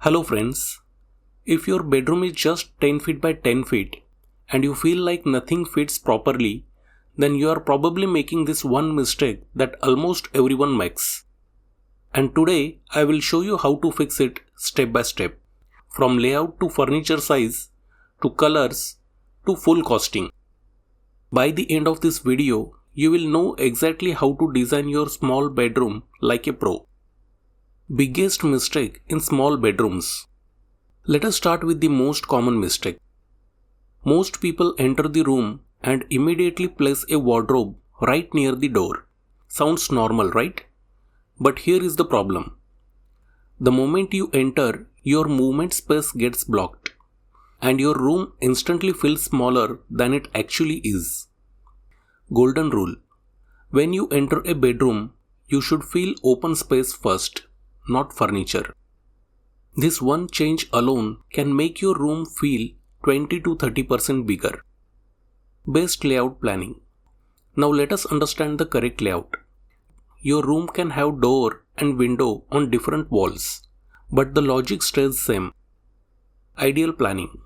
Hello friends, if your bedroom is just 10 feet by 10 feet and you feel like nothing fits properly, then you are probably making this one mistake that almost everyone makes. And today I will show you how to fix it step by step, from layout to furniture size to colors to full costing. By the end of this video, you will know exactly how to design your small bedroom like a pro. Biggest mistake in small bedrooms. Let us start with the most common mistake. Most people enter the room and immediately place a wardrobe right near the door. Sounds normal, right? But here is the problem. The moment you enter, your movement space gets blocked, and your room instantly feels smaller than it actually is. Golden rule. When you enter a bedroom, you should feel open space first, not furniture. This one change alone can make your room feel 20 to 30% bigger. Best layout planning. Now let us understand the correct layout. Your room can have door and window on different walls, but the logic stays same. Ideal planning.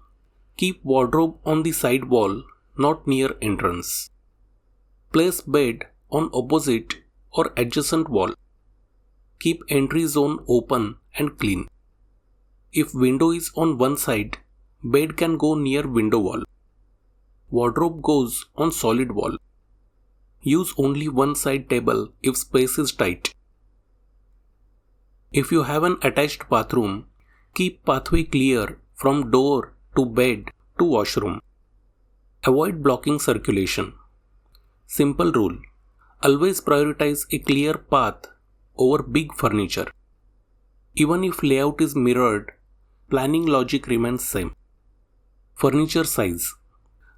Keep wardrobe on the side wall, not near entrance. Place bed on opposite or adjacent wall. Keep entry zone open and clean. If window is on one side, bed can go near window wall. Wardrobe goes on solid wall. Use only one side table if space is tight. If you have an attached bathroom, keep pathway clear from door to bed to washroom. Avoid blocking circulation. Simple rule. Always prioritize a clear path over big furniture. Even if layout is mirrored, planning logic remains same. Furniture size.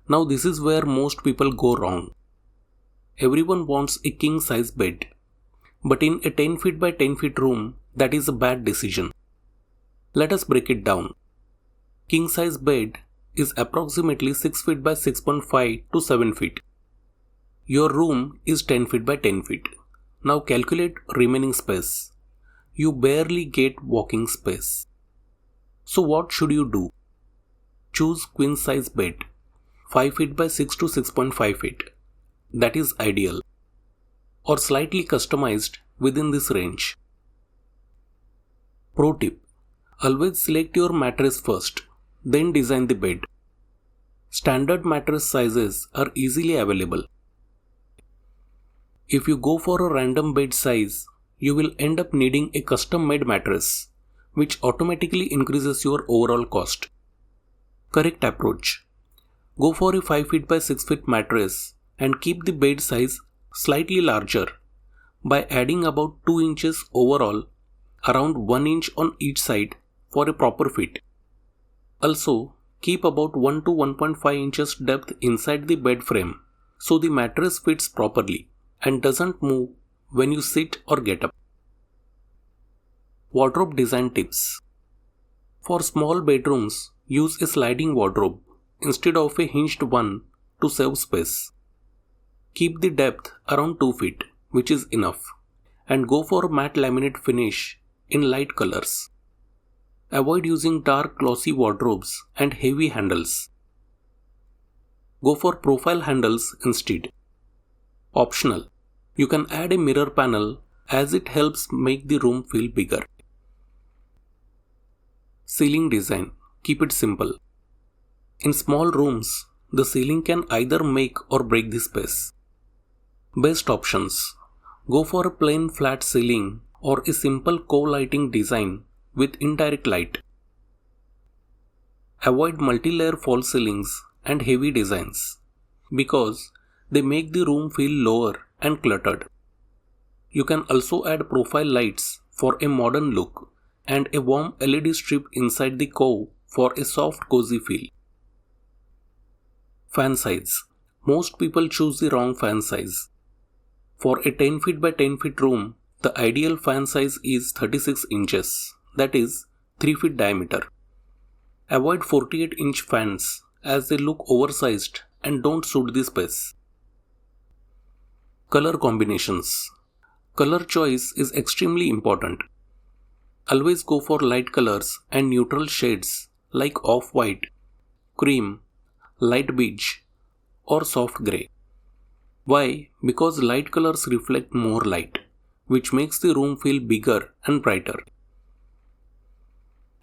Now this is where most people go wrong. Everyone wants a king size bed. But in a 10 feet by 10 feet room, that is a bad decision. Let us break it down. King size bed is approximately 6 feet by 6.5 to 7 feet. Your room is 10 feet by 10 feet. Now calculate remaining space. You barely get walking space. So what should you do? Choose queen size bed, 5 feet by 6 to 6.5 feet. That is ideal. Or slightly customized within this range. Pro tip. Always select your mattress first, then design the bed. Standard mattress sizes are easily available. If you go for a random bed size, you will end up needing a custom-made mattress, which automatically increases your overall cost. Correct approach. Go for a 5 feet by 6 feet mattress and keep the bed size slightly larger by adding about 2 inches overall, around 1 inch on each side for a proper fit. Also, keep about 1 to 1.5 inches depth inside the bed frame so the mattress fits properly and doesn't move when you sit or get up. Wardrobe design tips. For small bedrooms, use a sliding wardrobe instead of a hinged one to save space. Keep the depth around 2 feet, which is enough, and go for matte laminate finish in light colors. Avoid using dark glossy wardrobes and heavy handles. Go for profile handles instead. Optional. You can add a mirror panel as it helps make the room feel bigger. Ceiling design. Keep it simple. In small rooms, the ceiling can either make or break the space. Best options. Go for a plain flat ceiling or a simple co-lighting design with indirect light. Avoid multi-layer false ceilings and heavy designs because they make the room feel lower and cluttered. You can also add profile lights for a modern look and a warm LED strip inside the cove for a soft cozy feel. Fan size. Most people choose the wrong fan size. For a 10 feet by 10 feet room, the ideal fan size is 36 inches, that is 3 feet diameter. Avoid 48-inch fans as they look oversized and don't suit the space. Color combinations. Color choice is extremely important. Always go for light colors and neutral shades like off-white, cream, light beige, or soft grey. Why? Because light colors reflect more light, which makes the room feel bigger and brighter.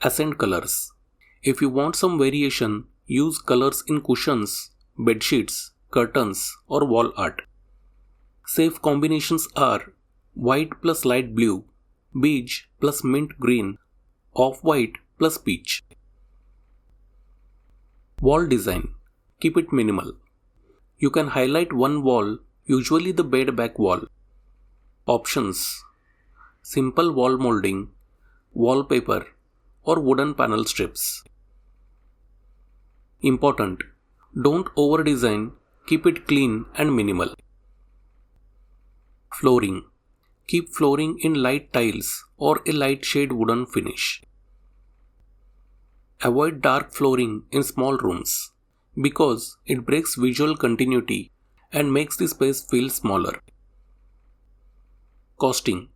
Accent colors. If you want some variation, use colors in cushions, bedsheets, curtains, or wall art. Safe combinations are white plus light blue, beige plus mint green, off-white plus peach. Wall design. Keep it minimal. You can highlight one wall, usually the bed back wall. Options: simple wall molding, wallpaper, or wooden panel strips. Important: don't over-design, keep it clean and minimal. Flooring. Keep flooring in light tiles or a light shade wooden finish. Avoid dark flooring in small rooms because it breaks visual continuity and makes the space feel smaller. Costing.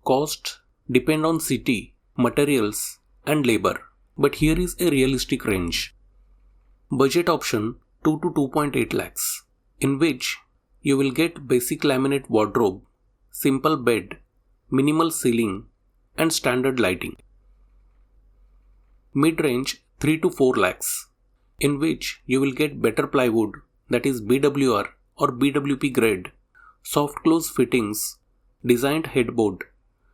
Costs depend on city, materials, and labor, but here is a realistic range. Budget option 2 to 2.8 lakhs, in which you will get basic laminate wardrobe, simple bed, minimal ceiling, and standard lighting. Mid-range 3 to 4 lakhs, in which you will get better plywood, that is BWR or BWP grade, soft close fittings, designed headboard,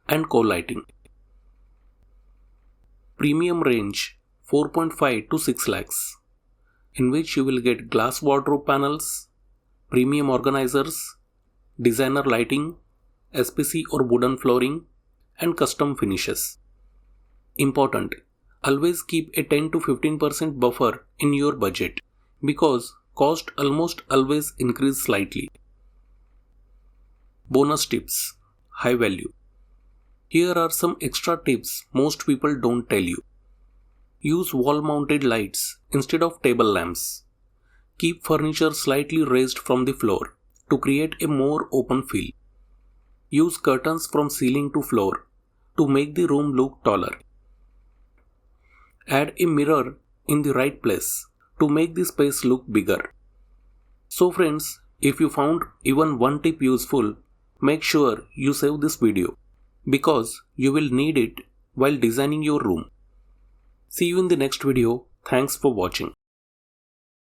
and co-lighting. Premium range 4.5 to 6 lakhs, in which you will get glass wardrobe panels, premium organizers, designer lighting, SPC or wooden flooring, and custom finishes. Important: always keep a 10 to 15% buffer in your budget because cost almost always increase slightly. Bonus tips. High value. Here are some extra tips most people don't tell you. Use wall-mounted lights instead of table lamps. Keep furniture slightly raised from the floor to create a more open feel. Use curtains from ceiling to floor to make the room look taller. Add a mirror in the right place to make the space look bigger. So friends, if you found even one tip useful, make sure you save this video because you will need it while designing your room. See you in the next video. Thanks for watching.